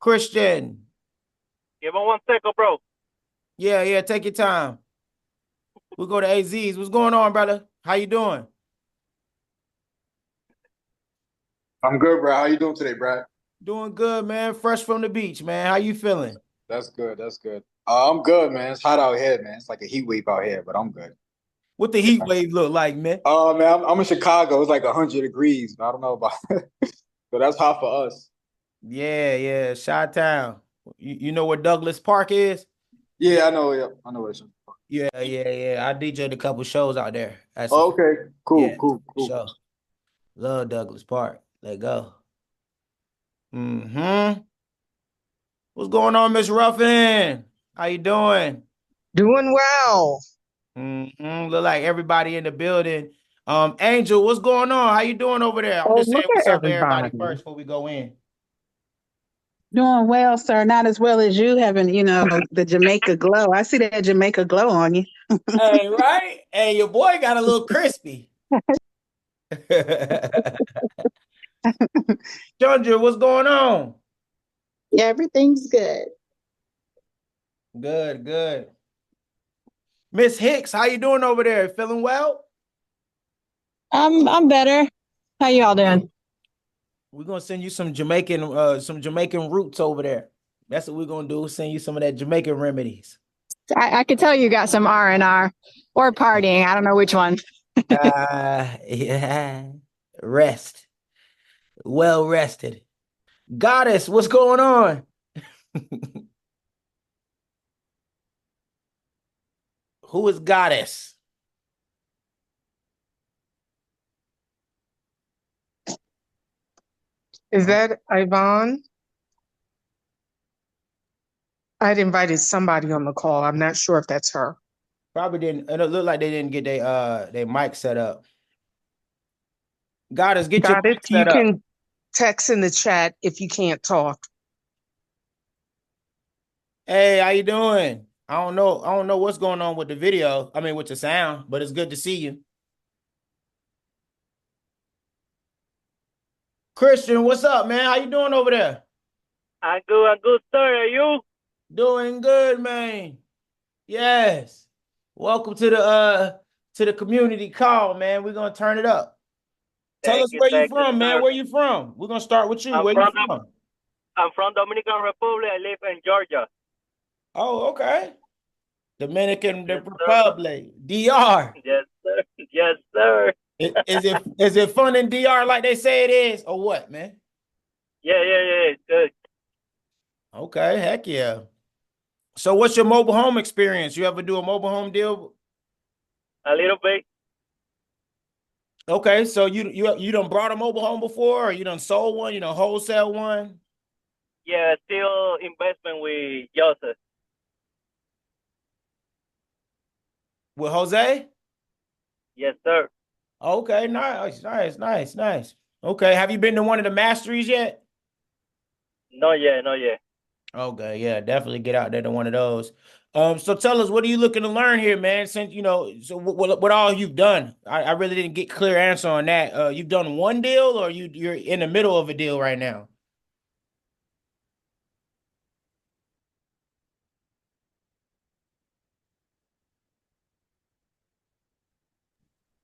Christian. Give me 1 second, bro. Yeah, take your time. We'll go to AZ's. What's going on, brother? How you doing? I'm good, bro. How you doing today, Brad? Doing good, man. Fresh from the beach, man. How you feeling? That's good. That's good. I'm good, man. It's hot out here, man. It's like a heat wave out here, but I'm good. What the heat wave look like, man? Man, I'm in Chicago. It's like 100 degrees. I don't know about, but that's hot for us. Yeah. Chi-Town. You know where Douglas Park is? Yeah, I know. Yeah, I know what it's. Yeah. I DJ'd a couple shows out there. That's a Oh, okay, cool, yeah, cool, cool. show. Love Douglas Park. Let go. Mm-hmm. What's going on, Miss Ruffin? How you doing? Doing well. Look like everybody in the building. Angel, what's going on? How you doing over there? I'm Oh, just look saying what's at up to everybody everybody. first before we go in. Doing well, sir. Not as well as you having, the Jamaica glow. I see that Jamaica glow on you. Hey, right? Hey, your boy got a little crispy. Chandra, what's going on? Yeah, everything's good. Good. Miss Hicks, how you doing over there? Feeling well? I'm better. How y'all doing? We're gonna send you some Jamaican roots over there. That's what we're gonna do. Send you some of that Jamaican remedies. I could tell you got some R&R or partying. I don't know which one. Yeah. Rest. Well rested. Goddess, what's going on? Who is Goddess? Is that Yvonne? I'd invited somebody on the call. I'm not sure if that's her. Probably didn't. It looked like they didn't get their mic set up. Goddess, get your Got it. mic You set up. can text in the chat if you can't talk. Hey, how you doing? I don't know what's going on with the video. I mean, with the sound, but it's good to see you. Christian, what's up, man? How you doing over there? I'm good, sir. Are you? Doing good, man. Yes. Welcome to the community call, man. We're gonna turn it up. Tell us where you Thank you, from, man. sir. Where you from? We're gonna start with you. I'm Where you from from? I'm from Dominican Republic. I live in Georgia. Oh, okay. Dominican Yes, sir. Republic, DR. Yes, sir. Yes, sir. Is it fun in DR like they say it is, or what, man? Yeah. It's good. Okay, heck yeah. So what's your mobile home experience? You ever do a mobile home deal? A little bit. Okay, so you done brought a mobile home before, or you done sold one, you done wholesale one? Yeah, still investment with Joseph. With Jose? Yes, sir. Okay, nice. Okay, have you been to one of the masteries yet? Not yet. Okay, yeah, definitely get out there to one of those. So tell us, what are you looking to learn here, man? Since so what all you've done? I really didn't get clear answer on that. You've done one deal, or you're in the middle of a deal right now?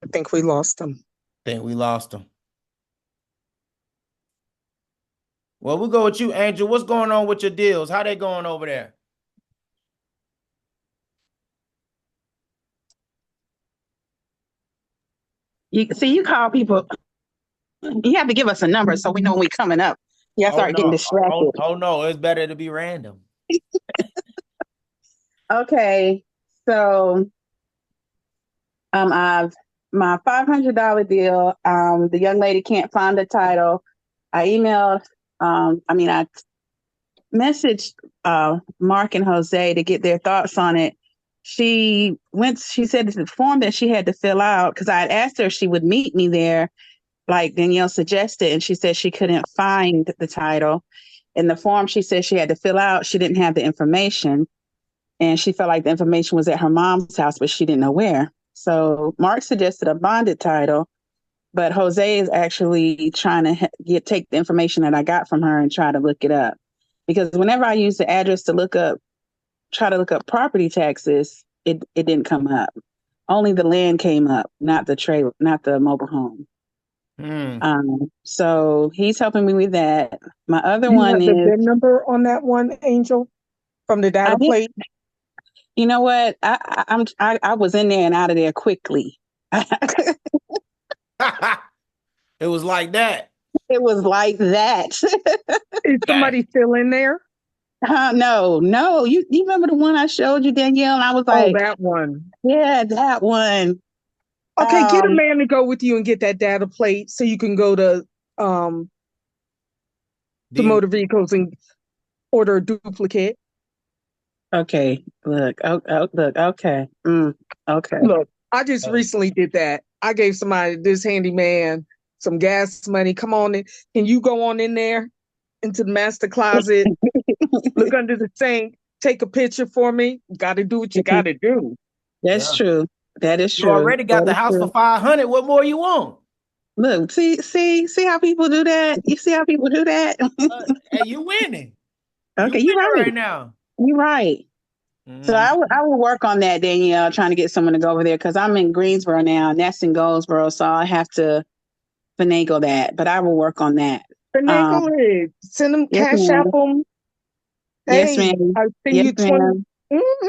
I think we lost them. Think we lost them. Well, we'll go with you, Angel. What's going on with your deals? How they going over there? You call people. You have to give us a number so we know when we're coming up. Yeah, Oh start getting no. distracted. Oh no, it's better to be random. Okay, so I've my $500 deal. The young lady can't find the title. I emailed. I messaged Mark and Jose to get their thoughts on it. She said the form that she had to fill out, because I had asked her if she would meet me there, like Danielle suggested, and she said she couldn't find the title. In the form she said she had to fill out, she didn't have the information, and she felt like the information was at her mom's house, but she didn't know where. So Mark suggested a bonded title, but Jose is actually trying to take the information that I got from her and try to look it up. because whenever I use the address to try to look up property taxes, it didn't come up. Only the land came up, not the trailer, not the mobile home. Hmm. So he's helping me with that. My other You one have the is VIN number on that one, Angel, from the I data did, plate? you know what? I was in there and out of there quickly. It was like that. It was like that. Is Dang. somebody still in there? No, no. You remember the one I showed you, Danielle? And I was Oh, like, that one. yeah, that one. Okay, get a Um, man to go with you and get that data plate so you can go um to The motor vehicles and order a duplicate. okay. Look, look, okay. Okay. Look, I just uh, recently did that. I gave somebody, this handyman, some gas money. Come on in. Can you go on in there into the master closet, look under the sink, take a picture for me? Got to do what you got to do. That's yeah. true. That is You true. already got That the is house for true. 500. What more you want? Look, see how people do that? You see how people do that? Hey, you winning. You Okay, you're winning right. right now. You're right. So Mhm. I would work on that, Danielle, trying to get someone to go over there because I'm in Greensboro now, and that's in Goldsboro, so I have to finagle that. But I will work on that. Um, Finagle it. Send them, yes, cash app ma'am. them. Yes, Hey, ma'am. I send Yes, you 20. ma'am. Mhm.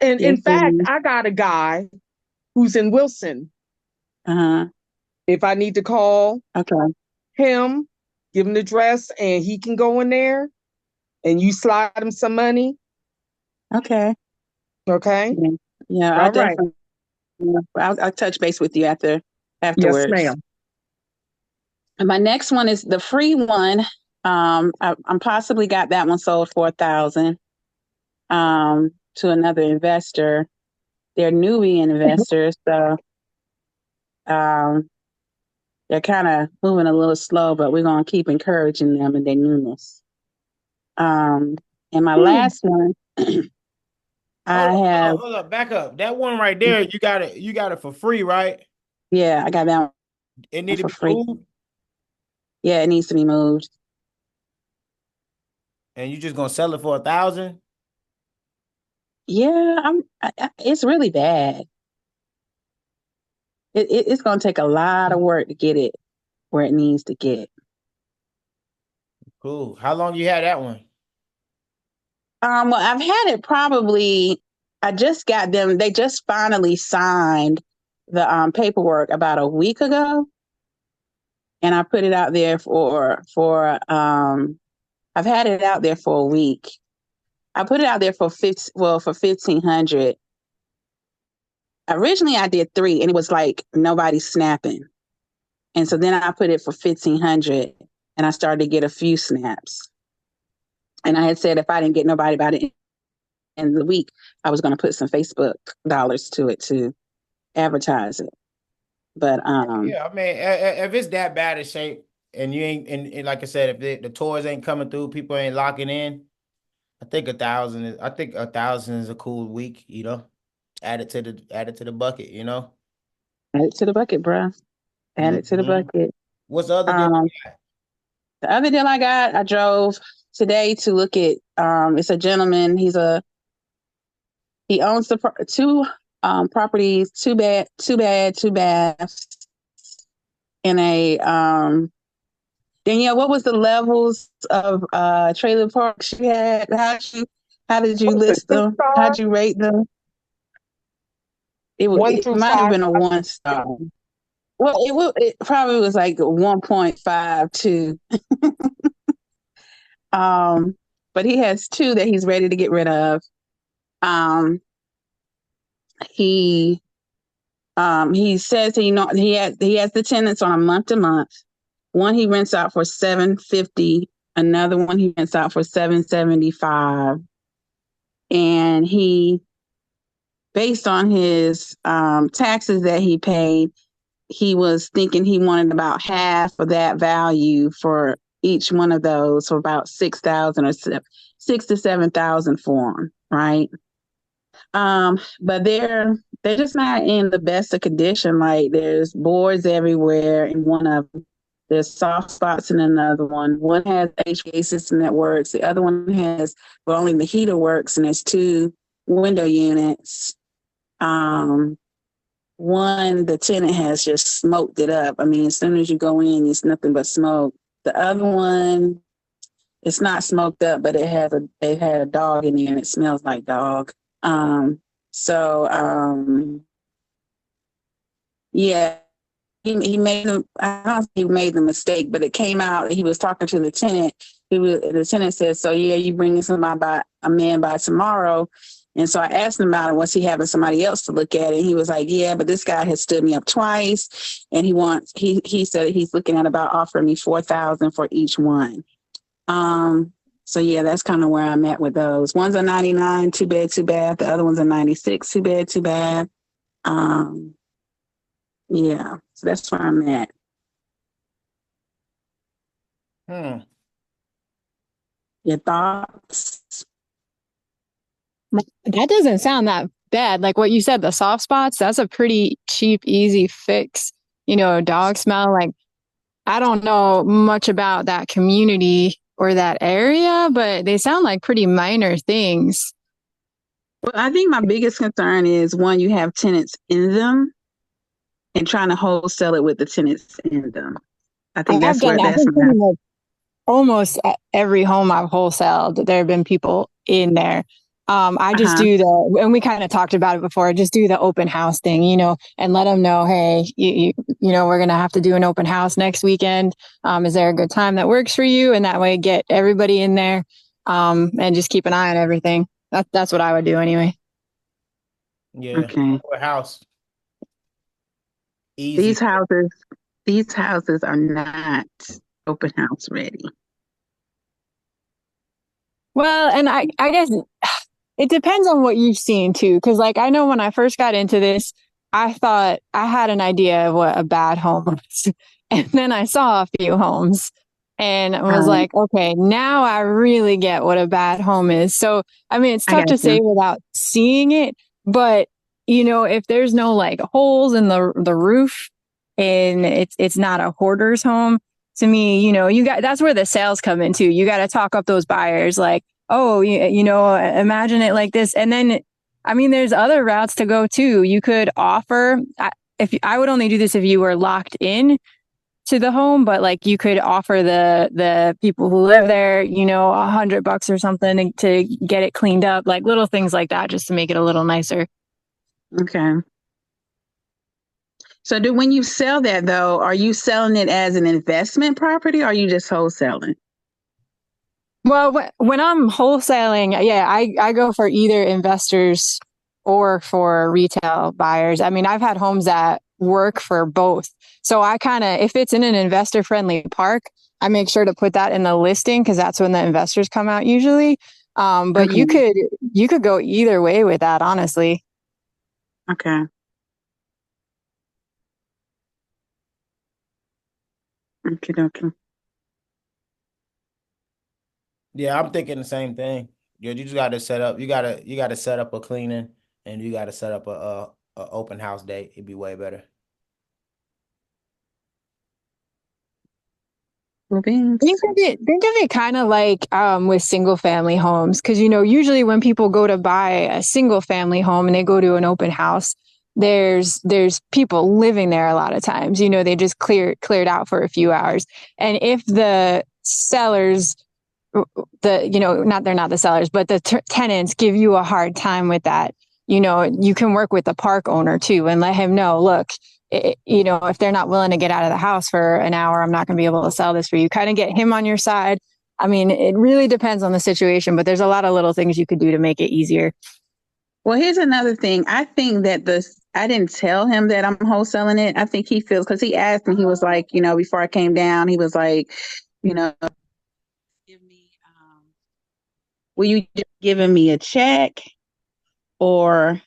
And in Yes, fact, ma'am. I got a guy who's in Wilson. Uh-huh. If I need to call Okay. him, give him the address, and he can go in there and you slide him some money. Okay. Okay. Yeah, yeah, I'll All right. definitely. I'll touch base with you Yes, afterwards. ma'am. And my next one is the free one. I'm possibly got that one sold for 1,000 to another investor. They're newbie investors, so um, they're kind of moving a little slow, but we're gonna keep encouraging them in their newness. Um, and my Hmm. last one, Hold I up, hold have, up, hold up. Back up. That one right there, you got it for free, right? yeah, I got that It one need to for be free. moved, Yeah, it needs to be moved. and you just gonna sell it for 1,000. Yeah, it's really bad. It's gonna take a lot of work to get it where it needs to get. Cool. How long you had that one? Well, I've had it probably. I just got them. They just finally signed the paperwork about a week ago, and I put it out there for. I've had it out there for a week. I put it out there for 1,500. Originally, I did three, and it was like nobody snapping, and so then I put it for 1,500, and I started to get a few snaps. And I had said if I didn't get nobody by the end of the week, I was going to put some Facebook dollars to it to advertise it. But Yeah, I mean, if it's that bad a shape, and you ain't, and like I said, if the tours ain't coming through, people ain't locking in. I think 1,000 is a cool week. Add it to the bucket. add it to the bucket, bruh. Add it to the Mhm. bucket. What's the other deal? Um, the other deal I got, I drove today to look at. It's a gentleman. He owns two properties, two baths in a Danielle, what was the levels of trailer parks you had? How did you What's the list two them? How'd star? you rate them? One It through might have five. been a 1 star. Well, it probably was like 1.52. Um, but he has two that he's ready to get rid of. Um, he he says he has the tenants on a month to month. One he rents out for 750. Another one he rents out for 775. And he, based on his taxes that he paid, he was thinking he wanted about half of that value for each one of those, for about 6,000 or 6 to 7,000 for them, right? But they're just not in the best of condition. Like there's boards everywhere in one of them. There's soft spots in another one. One has HVAC system that works. The other one has, well, only the heater works, and there's 2 window units. One, the tenant has just smoked it up. I mean, as soon as you go in, it's nothing but smoke. The other one, it's not smoked up, but it had a dog in there, and it smells like dog. So yeah, he made the, I don't think he made the mistake, but it came out. He was talking to the tenant. The tenant said, "So yeah, you bringing a man by tomorrow." And so I asked him about it. Was he having somebody else to look at it? And he was like, "Yeah, but this guy has stood me up twice, and he said he's looking at about offering me $4,000 for each one." So yeah, that's kind of where I'm at with those. One's a 99, 2-bed, 2-bath. The other one's a 96, 2-bed, 2-bath. Yeah, so that's where I'm at. Your thoughts? That doesn't sound that bad. Like what you said, the soft spots, that's a pretty cheap, easy fix. Dog smell. Like, I don't know much about that community or that area, but they sound like pretty minor things. Well, I think my biggest concern is one, you have tenants in them and trying to wholesale it with the tenants in them. I think I've that's where done that. I that's think pretty much almost at every home I've wholesaled, there have been people in there. I just do and we kind of talked about it before, just do the open house thing, and let them know, hey, we're going to have to do an open house next weekend. Is there a good time that works for you? And that way get everybody in there, and just keep an eye on everything. That's what I would do anyway. Yeah. Okay. House. Easy. These houses are not open house ready. Well, and I guess it depends on what you've seen too. Because like, I know when I first got into this, I thought I had an idea of what a bad home was. And then I saw a few homes and was like, okay, now I really get what a bad home is. So, I mean, it's tough to say without seeing it, but if there's no like holes in the roof and it's not a hoarder's home, to me, that's where the sales come in too. You got to talk up those buyers like, oh, imagine it like this. And then, I mean, there's other routes to go too. You could offer, I would only do this if you were locked in to the home, but like you could offer the people who live there, $100 or something to get it cleaned up, like little things like that, just to make it a little nicer. Okay. So when you sell that though, are you selling it as an investment property or are you just wholesaling? Well, when I'm wholesaling, yeah, I go for either investors or for retail buyers. I mean, I've had homes that work for both. So I kind of, if it's in an investor friendly park, I make sure to put that in the listing because that's when the investors come out usually. But you could go either way with that, honestly. Okay. Okay. Yeah, I'm thinking the same thing. You just got to set up. You gotta set up a cleaning, and you got to set up a open house date. It'd be way better. Think of it kind of like with single family homes, because usually when people go to buy a single family home and they go to an open house, there's people living there a lot of times. They just cleared out for a few hours, and if the sellers, they're not the sellers, but the tenants give you a hard time with that, you can work with the park owner too and let him know, look, if they're not willing to get out of the house for an hour, I'm not going to be able to sell this for you. Kind of get him on your side. I mean, it really depends on the situation, but there's a lot of little things you could do to make it easier. Well, here's another thing. I think that I didn't tell him that I'm wholesaling it. I think he feels, because he asked me, he was like, before I came down, he was like, give me, will you just giving me a check or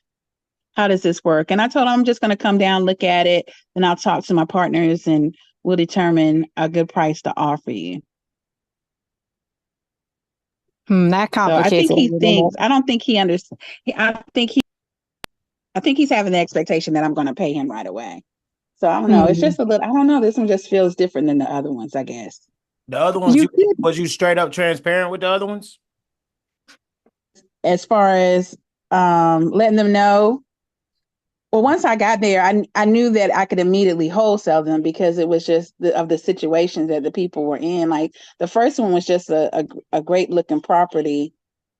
how does this work? And I told him I'm just going to come down, look at it, and I'll talk to my partners and we'll determine a good price to offer you. That complicates so I think he thinks, I don't think he understands. I think he's having the expectation that I'm going to pay him right away. So I don't know. It's Mhm. just a little. I don't know. This one just feels different than the other ones, I guess. The other ones, You could, was you straight up transparent with the other ones? As far as letting them know. Well, once I got there, I knew that I could immediately wholesale them because it was just of the situations that the people were in. Like the first one was just a great looking property,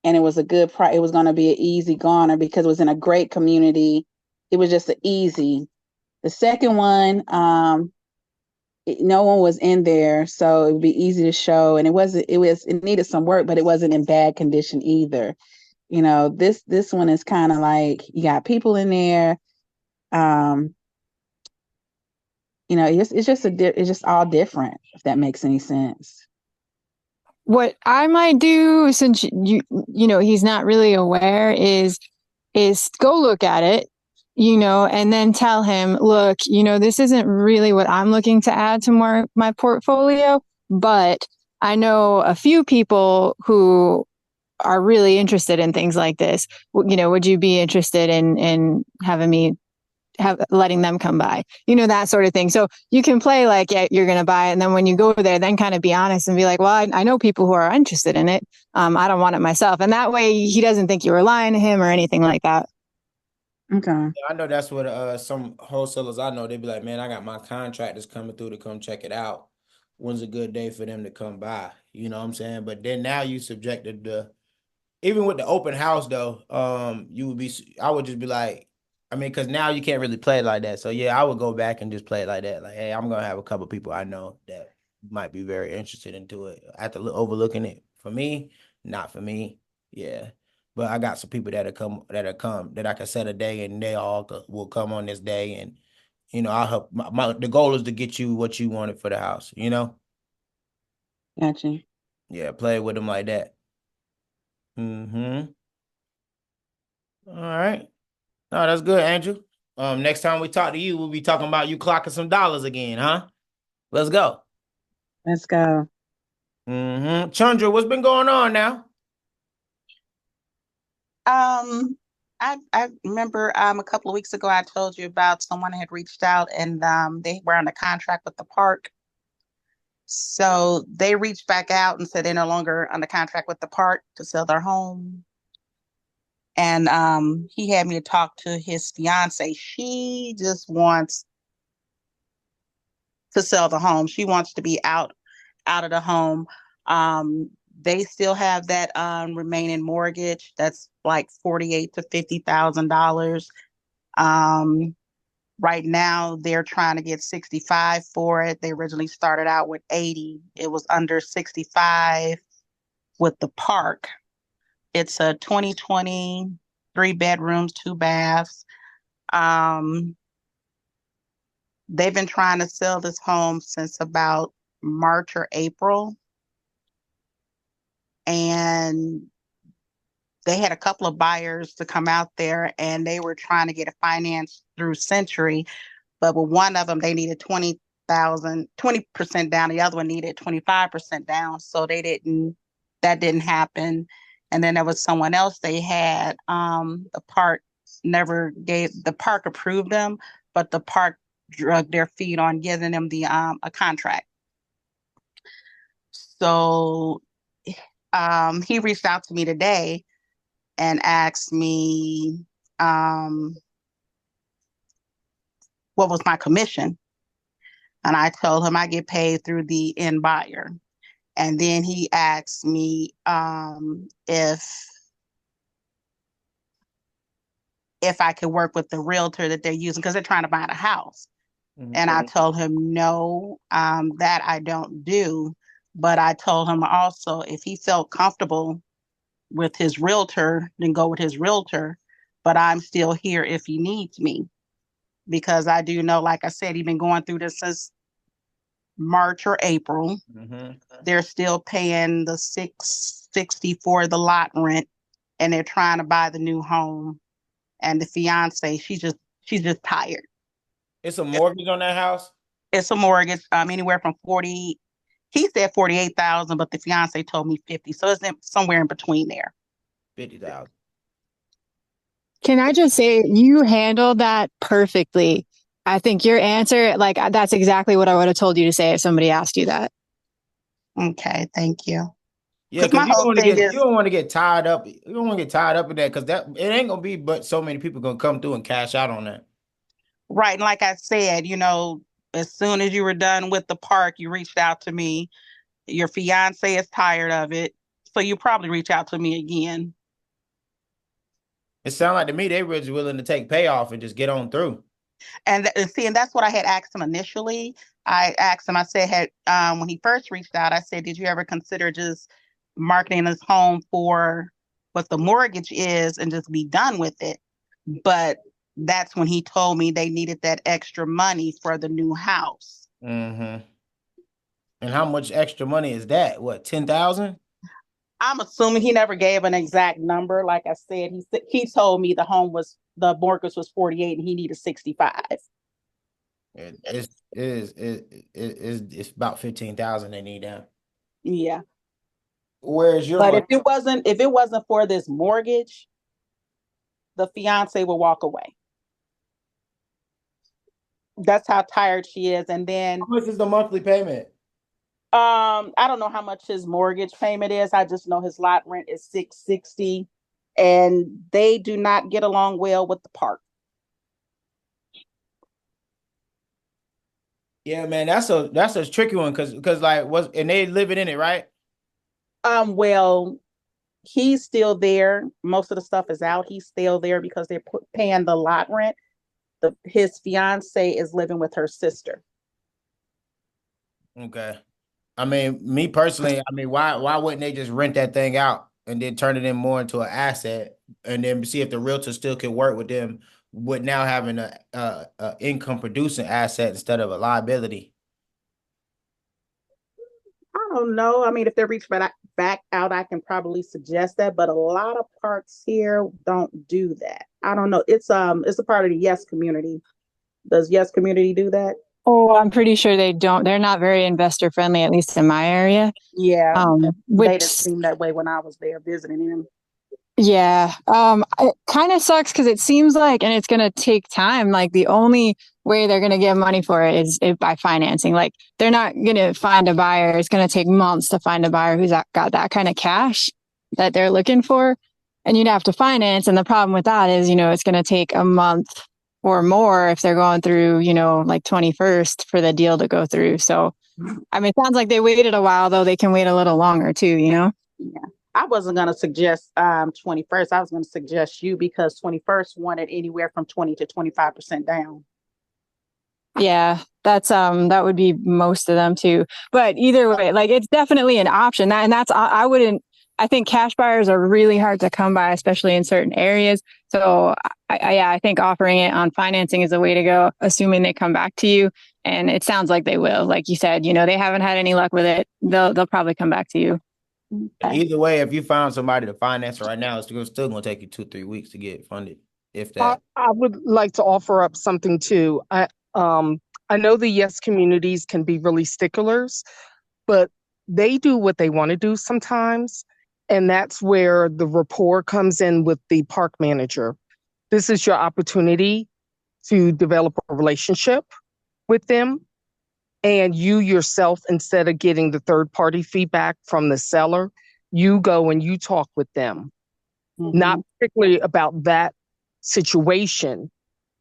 and it was a good price. It was going to be an easy goner because it was in a great community. It was just an easy. The second one, no one was in there, so it would be easy to show, and it needed some work, but it wasn't in bad condition either. This one is kind of like you got people in there. um it's just all different, if that makes any sense. what I might do, since he's not really aware, is go look at it, and then tell him, look, this isn't really what I'm looking to add to my portfolio, but I know a few people who are really interested in things like this. Would you be interested in having me letting them come by, that sort of thing. So you can play like, yeah, you're going to buy it. And then when you go there, then kind of be honest and be like, well, I know people who are interested in it. I don't want it myself. And that way he doesn't think you were lying to him or anything like that. Okay. Yeah, I know that's what some wholesalers I know, they be like, man, I got my contractors coming through to come check it out. When's a good day for them to come by? You know what I'm saying? But then now you subjected the even with the open house though, I would just be like, I mean, because now you can't really play it like that. So yeah, I would go back and just play it like that. Like, hey, I'm gonna have a couple people I know that might be very interested into it. After overlooking it, for me, not for me. Yeah, but I got some people that I can set a day and they all will come on this day, and I'll help. The goal is to get you what you wanted for the house. Gotcha. Yeah, play with them like that. Mm-hmm. All right. No, that's good, Andrew. Next time we talk to you, we'll be talking about you clocking some dollars again, huh? Let's go. Let's go. Chandra, what's been going on now? Um, I remember a couple of weeks ago I told you about someone had reached out and they were on a contract with the park. So they reached back out and said they're no longer under contract with the park to sell their home. And he had me talk to his fiance. She just wants to sell the home. She wants to be out of the home. They still have that remaining mortgage that's like $48,000 to $50,000. Right now they're trying to get 65 for it. They originally started out with 80. It was under 65 with the park. It's a 2020, 3 bedrooms, 2 baths. Um, they've been trying to sell this home since about March or April. And they had a couple of buyers to come out there and they were trying to get it financed through Century. But with one of them, they needed 20% down. The other one needed 25% down. So that didn't happen. And then there was someone else they had. The park approved them, but the park drug their feet on giving them a contract. So he reached out to me today and asked me what was my commission. And I told him I get paid through the end buyer. And then he asked me if I could work with the realtor that they're using because they're trying to buy the house. And I told him no, that I don't do. But I told him also if he felt comfortable with his realtor, then go with his realtor. But I'm still here if he needs me. Because I do know, like I said, he's been going through this since March or April. They're still paying the $660 for the lot rent, and they're trying to buy the new home. And the fiance, she's just tired. It's a mortgage on that house? It's a mortgage, anywhere from 40. He said 48,000, but the fiance told me 50. So it's somewhere in between there. 50,000. Can I just say you handled that perfectly? I think your answer, like, that's exactly what I would have told you to say if somebody asked you that. Okay, thank you. Yeah, Because because my whole thing you is don't want to get tied up. You don't want to get tied up in that because that it ain't gonna be but so many people gonna come through and cash out on that. right. And like I said, as soon as you were done with the park, you reached out to me. Your fiance is tired of it. So you probably reach out to me again. It sounds like to me they were just willing to take payoff and just get on through. And that's what I had asked him initially. I asked him, I said, when he first reached out, I said, did you ever consider just marketing his home for what the mortgage is and just be done with it? But that's when he told me they needed that extra money for the new house. Mm-hmm. And how much extra money is that? What, 10,000? I'm assuming he never gave an exact number. Like I said, he told me the mortgage was 48 and he needed 65. It's about 15,000 they need now. Yeah. Where's your But money? if it wasn't for this mortgage, the fiance will walk away. That's how tired she is. And then How much is the monthly payment? I don't know how much his mortgage payment is. I just know his lot rent is $660, and they do not get along well with the park. Yeah, man, that's a tricky one because like and they living in it, right? Well, he's still there. Most of the stuff is out. He's still there because they're paying the lot rent. His fiance is living with her sister. Okay. I mean, me personally, I mean, why wouldn't they just rent that thing out and then turn it in more into an asset and then see if the realtor still can work with them with now having a income producing asset instead of a liability? I don't know. I mean, if they reach back out, I can probably suggest that, but a lot of parks here don't do that. I don't know. It's a part of the Yes community. Does Yes community do that? Oh, I'm pretty sure they don't. They're not very investor friendly, at least in my area. Yeah, they didn't Which seem that way when I was there visiting them. Yeah. It kind of sucks because it seems like, and it's going to take time. Like the only way they're going to get money for it is by financing. Like they're not going to find a buyer. It's going to take months to find a buyer who's got that kind of cash that they're looking for. And you'd have to finance. And the problem with that is, it's going to take a month or more if they're going through, like 21st for the deal to go through. So, I mean, it sounds like they waited a while, though they can wait a little longer too. Yeah. I wasn't going to suggest 21st. I was going to suggest you because 21st wanted anywhere from 20 to 25% down. Yeah, that would be most of them too. But either way, like it's definitely an option. I wouldn't. I think cash buyers are really hard to come by, especially in certain areas. So I think offering it on financing is the way to go, assuming they come back to you. And it sounds like they will. Like you said, they haven't had any luck with it. They'll probably come back to you. And either way, if you found somebody to finance right now, it's still going to take you 2-3 weeks to get funded, if that. I would like to offer up something too. I know the Yes communities can be really sticklers, but they do what they want to do sometimes. And that's where the rapport comes in with the park manager. This is your opportunity to develop a relationship with them. And you yourself, instead of getting the third party feedback from the seller, you go and you talk with them, not particularly about that situation,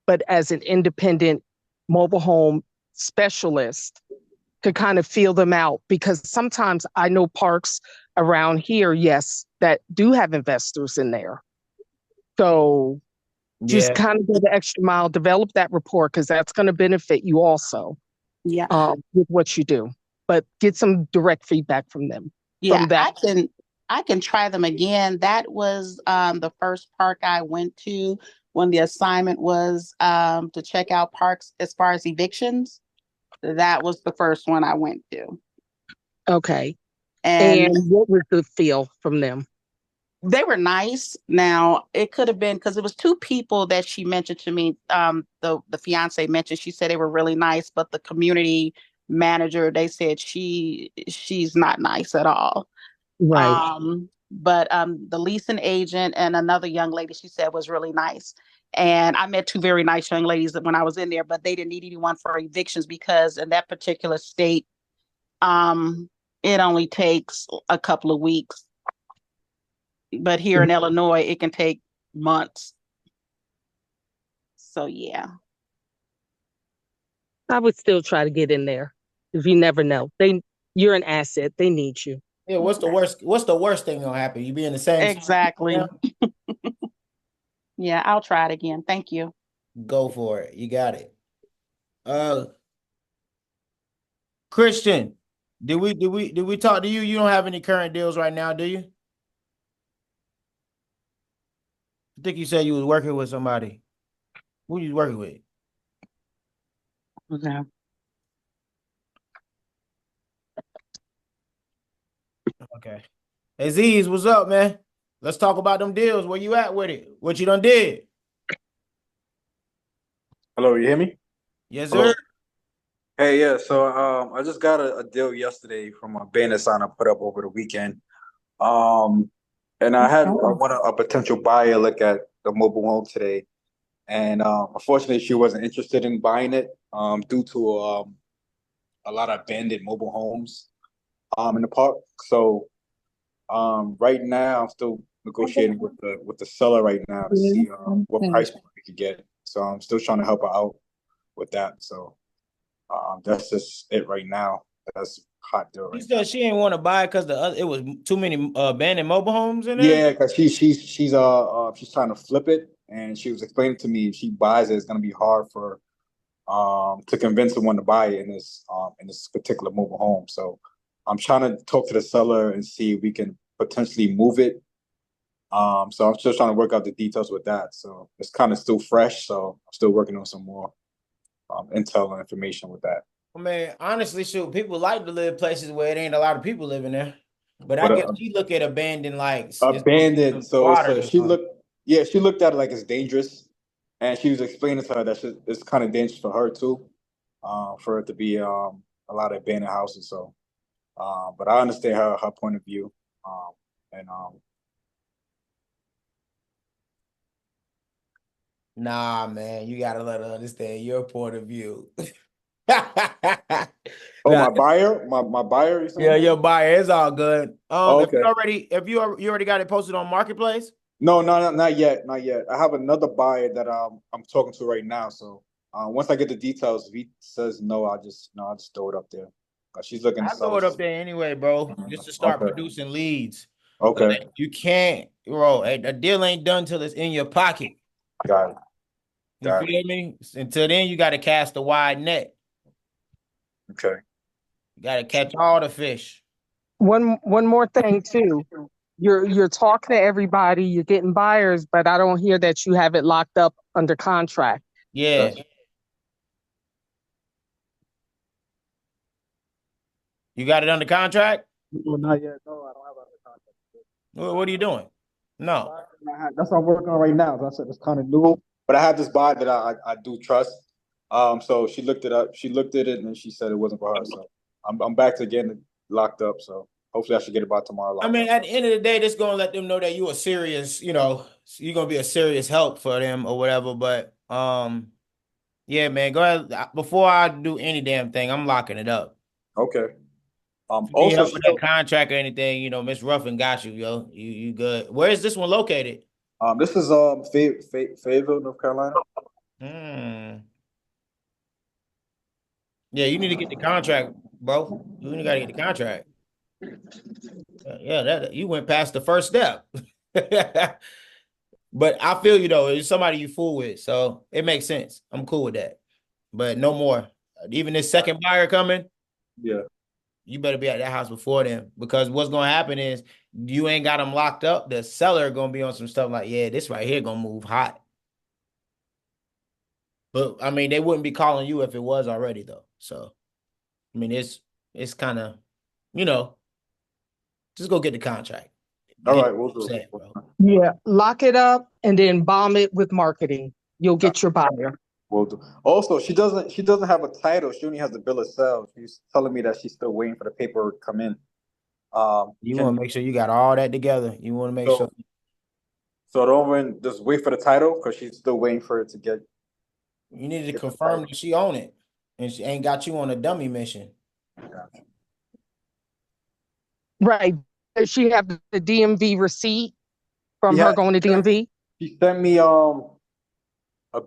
but as an independent mobile home specialist to kind of feel them out. Because sometimes I know parks around here, yes, that do have investors in there. So just kind of go the extra mile, develop that rapport, because that's going to benefit you also. Yeah. With what you do, but get some direct feedback from them. Yeah, from that. I can try them again. That was the first park I went to when the assignment was to check out parks as far as evictions. That was the first one I went to. Okay. And what was the feel from them? They were nice. Now, it could have been because it was two people that she mentioned to me. The fiance mentioned, she said they were really nice, but the community manager, they said she's not nice at all. Right. But the leasing agent and another young lady, she said, was really nice. And I met two very nice young ladies when I was in there, but they didn't need anyone for evictions because in that particular state, it only takes a couple of weeks. But here in Illinois, it can take months. So yeah. I would still try to get in there if you never know. You're an asset. They need you. Yeah, what's the worst thing gonna happen? You be in the same Exactly. Yeah, I'll try it again. Thank you. Go for it. You got it. Christian, did we talk to you? You don't have any current deals right now, do you? I think you said you was working with somebody. Who you working with? Okay. Okay. Aziz, what's up, man? Let's talk about them deals. Where you at with it? What you done did? Hello, you hear me? Yes, Hello? sir. Hey, yeah. So I just got a deal yesterday from a banner sign I put up over the weekend. And I want a potential buyer look at the mobile home today, and unfortunately, she wasn't interested in buying it due to a lot of abandoned mobile homes in the park. So right now, I'm still negotiating with the seller right now to see what price point we could get. So I'm still trying to help her out with that. So that's just it right now. That's a hot deal She right now. said she didn't want to buy it because it was too many abandoned mobile homes in there. Yeah, because she's trying to flip it, and she was explaining to me if she buys it, it's gonna be hard for to convince someone to buy it in this particular mobile home. So I'm trying to talk to the seller and see if we can potentially move it. So I'm still trying to work out the details with that. So it's kind of still fresh. So I'm still working on some more intel and information with that. I mean, honestly, shoot, people like to live places where it ain't a lot of people living there. But I But guess she look at abandoned like it's abandoned. So squatters or she something. she looked at it like it's dangerous, and she was explaining to her that it's kind of dangerous for her too, for it to be a lot of abandoned houses. So, but I understand her point of view, and Nah, man, you gotta let her understand your point of view. oh, Nah, my buyer, you yeah, saying? your buyer is all good. Oh, If okay. you already got it posted on Marketplace? No, not yet, not yet. I have another buyer that I'm talking to right now. So once I get the details, if he says no, I'll just throw it up there. She's looking to I sell throw it up it. there anyway, bro, just to start Okay. producing leads. Okay. Like, you can't, bro. A deal ain't done till it's in your pocket. Got it. You Got feel me? Until then, you got to cast a wide net. Okay. You got to catch all the fish. One more thing too. You're talking to everybody, you're getting buyers, but I don't hear that you have it locked up under contract. Yeah. You got it under contract? Well, not yet. No, I don't have it under contract. What are you doing? No. That's what I'm working on right now. That's it's kind of new, but I have this buy that I do trust. So she looked it up. She looked at it and she said it wasn't for her. So I'm back to getting it locked up. So hopefully I should get it by tomorrow. I mean, at the end of the day, this gonna let them know that you are serious. You know, you're gonna be a serious help for them or whatever. But yeah, man, go ahead. Before I do any damn thing, I'm locking it up. Okay. If you need Also, help with that contract or anything, you know, Miss Ruffin got you, yo. You good. Where is this one located? this is Fayetteville, North Carolina. Yeah, you need to get the contract, bro. You gotta get the contract. Yeah, that you went past the first step. But I feel you though, it's somebody you fool with, so it makes sense. I'm cool with that. But no more. Even this second buyer coming, Yeah. you better be at that house before them, because what's gonna happen is you ain't got them locked up. The seller gonna be on some stuff like, yeah, this right here gonna move hot. But I mean, they wouldn't be calling you if it was already though. So I mean, it's kind of, you know, just go get the contract. All Get right, we'll do. set, bro. Yeah, lock it up and then bomb it with marketing. You'll get your buyer. We'll do. Also, she doesn't have a title. She only has the bill of sale. She's telling me that she's still waiting for the paperwork to come in. You Can want to make sure you got all that together. You want to make sure so so don't even just wait for the title because she's still waiting for it to you need to get the confirm title. that she own it and she ain't got you on a dummy mission. Right. Does she have the DMV receipt from Yeah, her going to DMV? she sent me a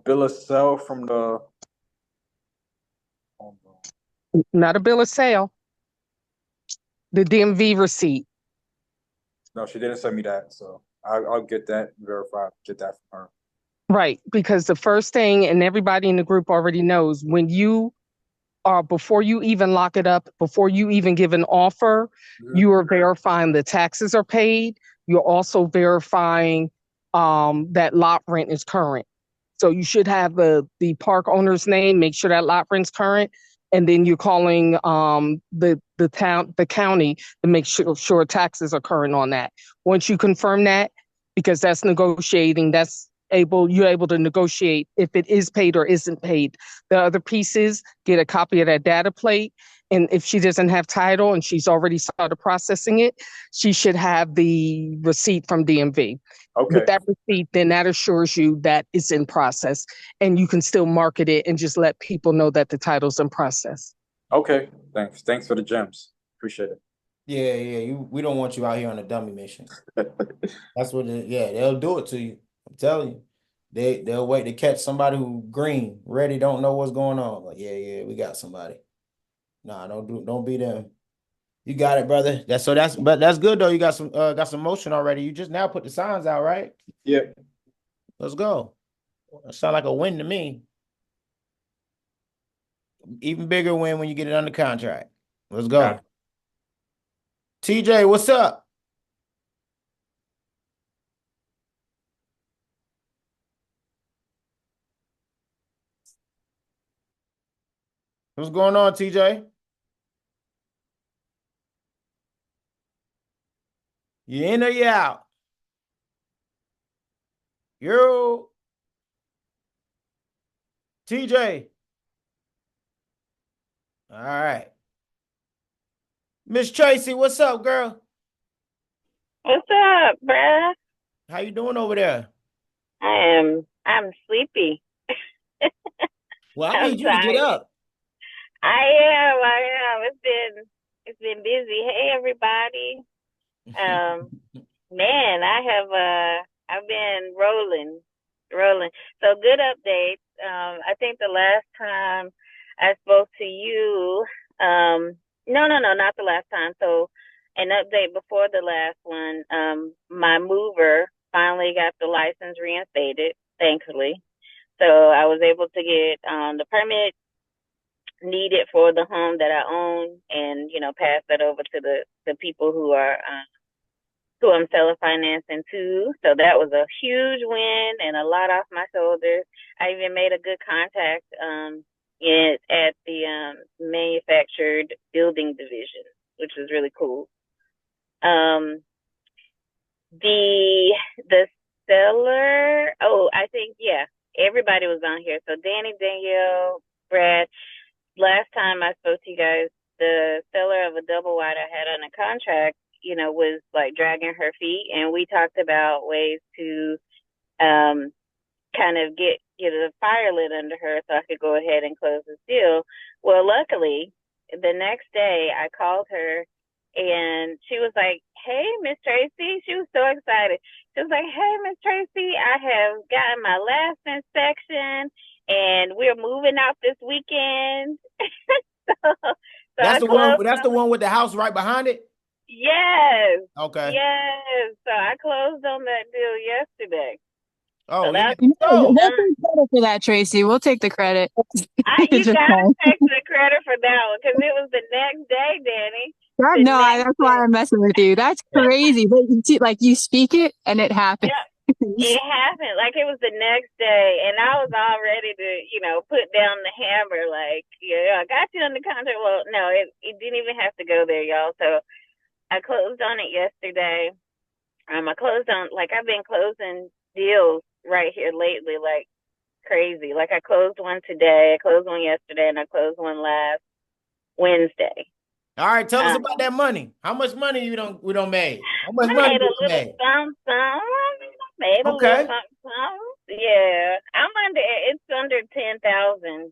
bill of sale from the. Not a bill of sale. The DMV receipt. No, she didn't send me that, so I'll get that verified. Get that from her. Right. Because the first thing, and everybody in the group already knows, when you before you even lock it up, before you even give an offer, you are verifying the taxes are paid. You're also verifying that lot rent is current. So you should have the park owner's name, make sure that lot rent's current, and then you're calling the county to make sure taxes are current on that. Once you confirm that, because that's negotiating, you're able to negotiate if it is paid or isn't paid. The other pieces, get a copy of that data plate. And if she doesn't have title and she's already started processing it, she should have the receipt from DMV. Okay. With that receipt, then that assures you that it's in process and you can still market it and just let people know that the title's in process. Okay. Thanks. Thanks for the gems. Appreciate it. Yeah. We don't want you out here on a dummy mission. That's what they'll do it to you. I'm telling you. They'll wait to catch somebody who green, ready, don't know what's going on. Like, yeah, we got somebody. Nah, don't be them. You got it, brother. But that's good though. You got some motion already. You just now put the signs out, right? Yeah. Let's go. That sound like a win to me. Even bigger win when you get it under contract. Let's go. Yeah. TJ, what's up? What's going on, TJ? You in or you out? Yo, TJ. All right. Miss Tracy, what's up, girl? What's up, bruh? How you doing over there? I'm sleepy. Well, I I'm need you to get tired. up. I am. It's been busy. Hey everybody. Man, I've been rolling. So good updates. I think the last time I spoke to you, no, not the last time. So an update before the last one, my mover finally got the license reinstated, thankfully. So I was able to get the permit needed for the home that I own, and pass that over to the people who I'm selling financing to. So that was a huge win and a lot off my shoulders. I even made a good contact at the manufactured building division, which was really cool. The seller, oh, I think, yeah, everybody was on here. So Danny, Danielle, Brad, last time I spoke to you guys, the seller of a double wide I had on a contract, was like dragging her feet, and we talked about ways to kind of get the fire lit under her so I could go ahead and close this deal. Well, luckily, the next day I called her and she was like, "Hey, Miss Tracy." She was so excited. She was like, "Hey, Miss Tracy, I have gotten my last inspection and we're moving out this weekend." so That's I the one. closed. That's the one with the house right behind it. Yes. Okay. Yes. So I closed on that deal yesterday. So Oh yeah. that's We'll So done. take credit for that, Tracy. We'll take the credit. You Just gotta saying. take the credit for that one because it was the next day, Danny. God, The no, next that's why day. I'm messing with you. That's crazy. But like you speak it and it happens. Yeah, it happened. Like it was the next day, and I was all ready to, put down the hammer. Like, yeah, I got you on the contract. Well, no, it didn't even have to go there, y'all. So I closed on it yesterday. I closed on, like, I've been closing deals right here lately, like crazy. Like I closed one today, I closed one yesterday, and I closed one last Wednesday. All right, tell us Um, about that money. How much money we don't made? How much I money made a you done little made? something. I made a little Okay. something. Yeah, I'm under. It's under 10,000.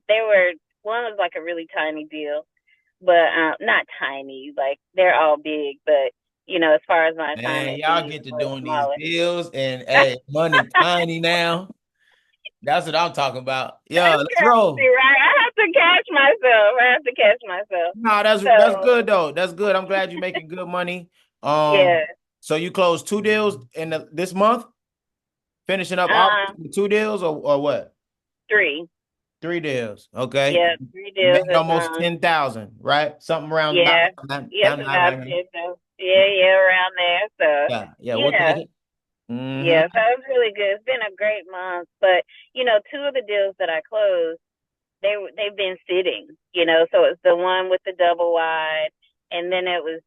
They were one was like a really tiny deal, but not tiny. Like they're all big, but as far as my Man, assignment y'all fees, get to was doing these smaller. deals and hey, money tiny now. That's what I'm talking about. Yeah, That's let's crazy, roll. right? I have to catch myself. I have to catch myself. No, that's So good though. That's good. I'm glad you're making good money. yeah, So you closed 2 deals in this month, finishing up all um, 2 deals or what? three. 3 deals. Okay. Yeah, 3 deals Made this almost month. 10,000, right? Something around about Yeah. Yes, about 9. 10. So yeah, around there. So Yeah, yeah, we'll yeah. take it. Mm-hmm. Yeah, so it was really good. It's been a great month, but two of the deals that I closed, they've been sitting. So it's the one with the double wide, and then it was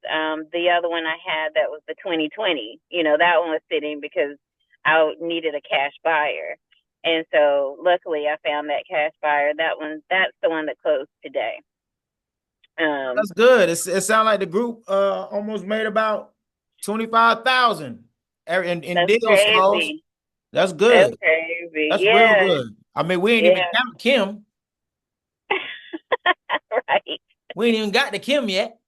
the other one I had that was the 2020. That one was sitting because I needed a cash buyer, and so luckily I found that cash buyer. That's the one that closed today. That's good. It sounds like the group almost made about 25,000 in That's deals closed. crazy. That's That's good. crazy. That's real Yeah, good. I mean, we ain't even yeah, count Kim. right. We ain't even got to Kim yet.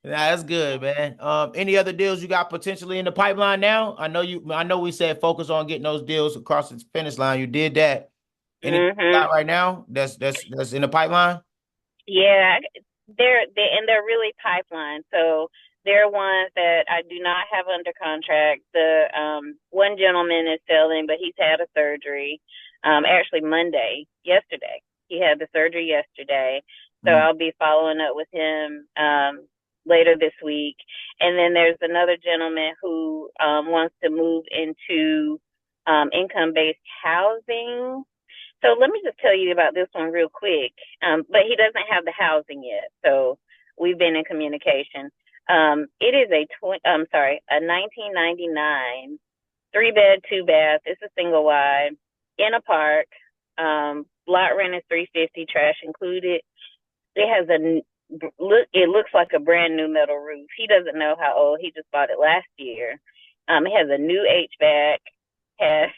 Nah, that's good, man. Any other deals you got potentially in the pipeline now? I know we said focus on getting those deals across the finish line. You did that. Anything you Mhm. got right now that's in the pipeline? Yeah, they're really pipeline. So they're ones that I do not have under contract. The one gentleman is selling, but he's had a surgery. Actually yesterday. He had the surgery yesterday. So Mm. I'll be following up with him later this week. And then there's another gentleman who wants to move into income-based housing. So let me just tell you about this one real quick. But he doesn't have the housing yet, so we've been in communication. It is a 1999 3-bed, 2-bath. It's a single wide in a park. Lot rent is $350, trash included. It has It looks like a brand new metal roof. He doesn't know how old. He just bought it last year. It has a new HVAC. Has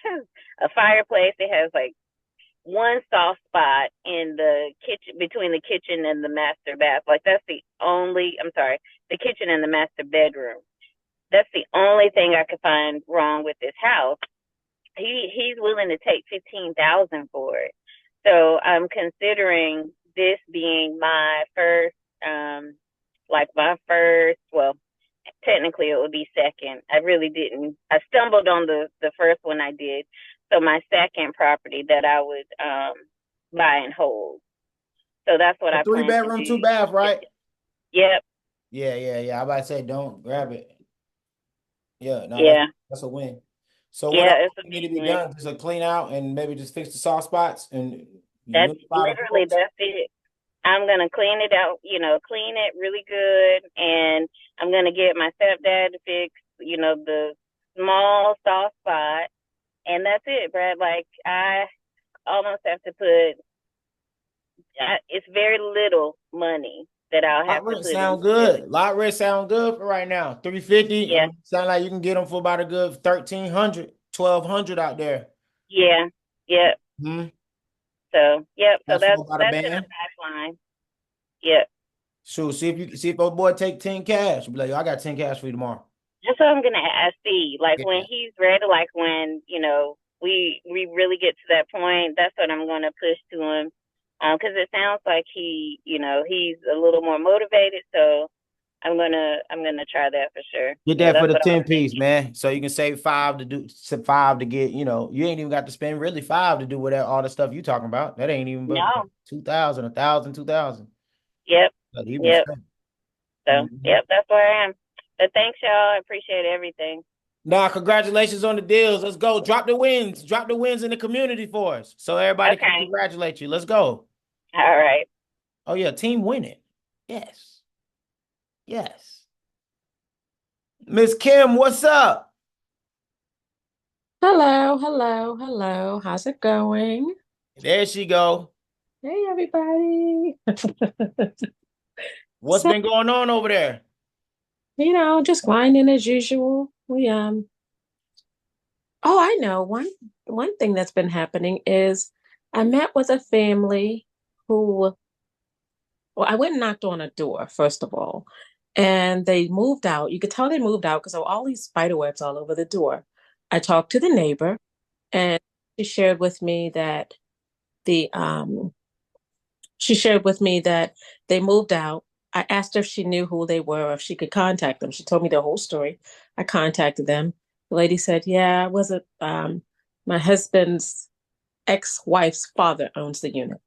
a fireplace. It has like one soft spot in the kitchen between the kitchen and the master bath. Like that's the kitchen and the master bedroom. That's the only thing I could find wrong with this house. He's willing to take 15,000 for it. So I'm considering this being my first, well, technically it would be second. I really didn't. I stumbled on the first one I did. So my second property that I would buy and hold. So that's what A I three plan to bedroom, do. 2 bath, right? Yep. Yeah. I about to say don't grab it. Yeah, no, Yeah. that's a win. So what Yeah. else It's a need to big be win. done? Just a clean out and maybe just fix the soft spots and That's unify the literally porch. that's it. I'm gonna clean it out, clean it really good, and I'm gonna get my stepdad to fix, the small soft spot, and that's it, Brad. Like I almost have to put, it's very little money that I'll have Lot to rent put sound into this. good. Lot rent sound good for right now. 350. Yeah, Sound like you can get them for about a good 1,300, 1,200 out there. yeah, yep. Hmm. So yep. So That's for about a that's in the band. pipeline. Yep. Sure. See if old boy take 10 cash. Be like, yo, I got 10 cash for you tomorrow. That's what I'm gonna ask. See, like when Yeah. he's ready, like when we really get to that point. That's what I'm gonna push to him, because it sounds like he's a little more motivated. So I'm gonna try that for sure. Get So that for that's the what I 10 was piece, thinking. man. So you can save five to get, you ain't even got to spend really five to do whatever all the stuff you talking about. That ain't even but No. 2,000, 1,000, 2,000. Yep. But you be Yep. straight. So Mhm. yep, that's where I am. But thanks, y'all. I appreciate everything. Nah, congratulations on the deals. Let's go. Drop the wins. Drop the wins in the community for us. So everybody can Okay. congratulate you. Let's go. All right. Oh yeah, team winning. Yes. Yes. Miss Kim, what's up? Hello, hello, hello. How's it going? There she go. Hey, everybody. What's So, been going on over there? just grinding as usual. Oh, I know. One thing that's been happening is I met with a family who, well, I went and knocked on a door, first of all, and they moved out. You could tell they moved out because there were all these spider webs all over the door. I talked to the neighbor, and she shared with me that the she shared with me that they moved out. I asked her if she knew who they were or if she could contact them. She told me the whole story. I contacted them. The lady said, yeah, it wasn't my husband's ex-wife's father owns the unit.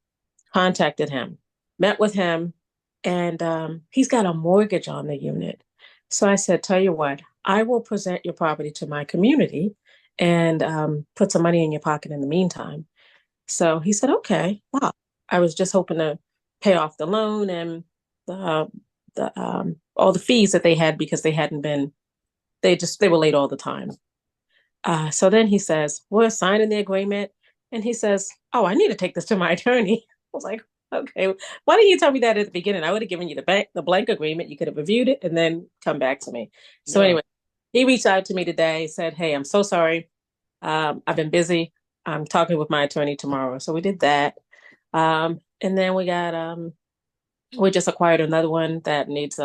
Contacted him, met with him, and he's got a mortgage on the unit. So I said, tell you what, I will present your property to my community and put some money in your pocket in the meantime. So he said, okay, wow. I was just hoping to pay off the loan and the all the fees that they had because they were late all the time. So then he says, we're signing the agreement. And he says, oh, I need to take this to my attorney. I was like, okay, why didn't you tell me that at the beginning? I would have given you the blank agreement. You could have reviewed it and then come back to me. So Yeah. anyway, he reached out to me today, said, hey, I'm so sorry. I've been busy. I'm talking with my attorney tomorrow. So we did that. And then we just acquired another one that needs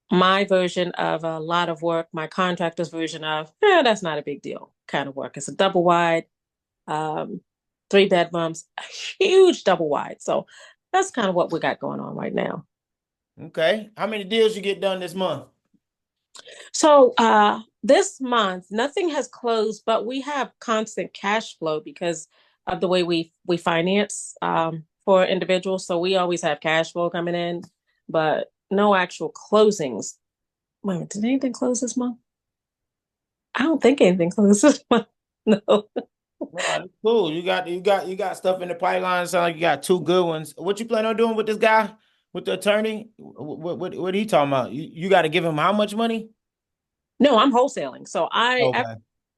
my version of a lot of work, my contractor's version of, that's not a big deal kind of work. It's a double wide, um, 3 bedrooms, a huge double wide. So that's kind of what we got going on right now. Okay. How many deals you get done this month? So this month, nothing has closed, but we have constant cash flow because of the way we finance for individuals. So we always have cash flow coming in, but no actual closings. Wait a minute, did anything close this month? I don't think anything closed this month. No. No, that's cool. You got stuff in the pipeline. Sound like you got two good ones. What you plan on doing with this guy, with the attorney? What are you talking about? You got to give him how much money? No, I'm wholesaling. So Okay.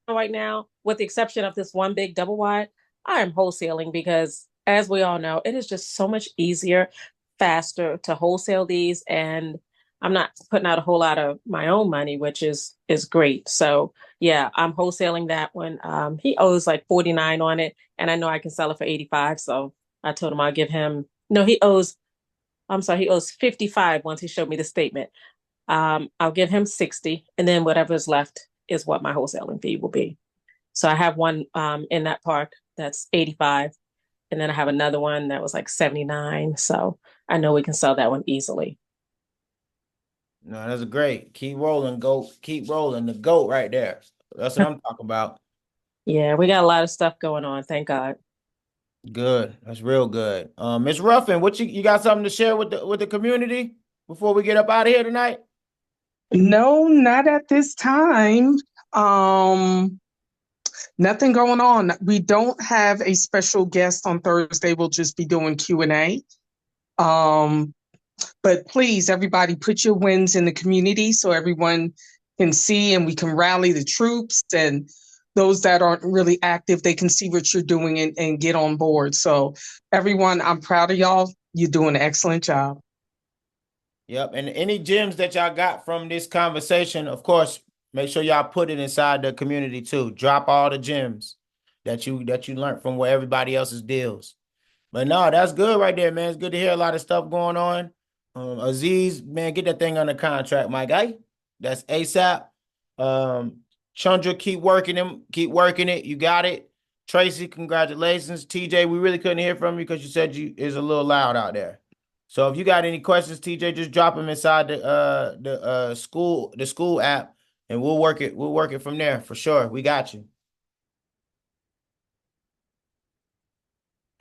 right now, with the exception of this one big double wide, I am wholesaling because, as we all know, it is just so much easier, faster to wholesale these, and I'm not putting out a whole lot of my own money, which is great. So yeah, I'm wholesaling that one. He owes like 49 on it, and I know I can sell it for 85. So I told him I'll give him. No, he owes. I'm sorry, he owes 55 once he showed me the statement. I'll give him 60, and then whatever's left is what my wholesaling fee will be. So I have one in that park that's 85, and then I have another one that was like 79. So I know we can sell that one easily. No, that's great. Keep rolling, goat. Keep rolling. The goat right there. That's what I'm talking about. Yeah, we got a lot of stuff going on, thank God. Good. That's real good. Miss Ruffin, what you got something to share with the community before we get up out of here tonight? No, not at this time. Um, Nothing going on. We don't have a special guest on Thursday. We'll just be doing Q&A. But please, everybody, put your wins in the community so everyone can see and we can rally the troops, and those that aren't really active, they can see what you're doing and get on board. So everyone, I'm proud of y'all. You're doing an excellent job. Yep. And any gems that y'all got from this conversation, of course, make sure y'all put it inside the community too. Drop all the gems that you learned from where everybody else's deals. But no, that's good right there, man. It's good to hear a lot of stuff going on. Aziz, man, get that thing under contract, my guy. That's ASAP. Chandra, keep working it. You got it. Tracy, congratulations. TJ, we really couldn't hear from you because you said you is a little loud out there. So if you got any questions, TJ, just drop them inside the school app, and we'll work it. We'll work it from there for sure. We got you.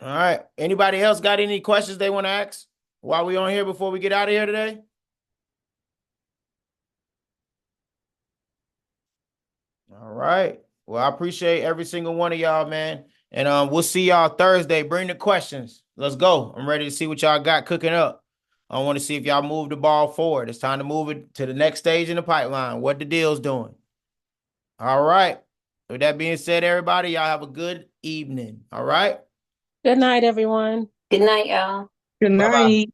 All right. Anybody else got any questions they want to ask while we on here before we get out of here today? All right. Well, I appreciate every single one of y'all, man. And we'll see y'all Thursday. Bring the questions. Let's go. I'm ready to see what y'all got cooking up. I want to see if y'all move the ball forward. It's time to move it to the next stage in the pipeline. What the deal's doing. All right. With that being said, everybody, y'all have a good evening. All right. Good night, everyone. Good night, y'all. Good Bye bye. night.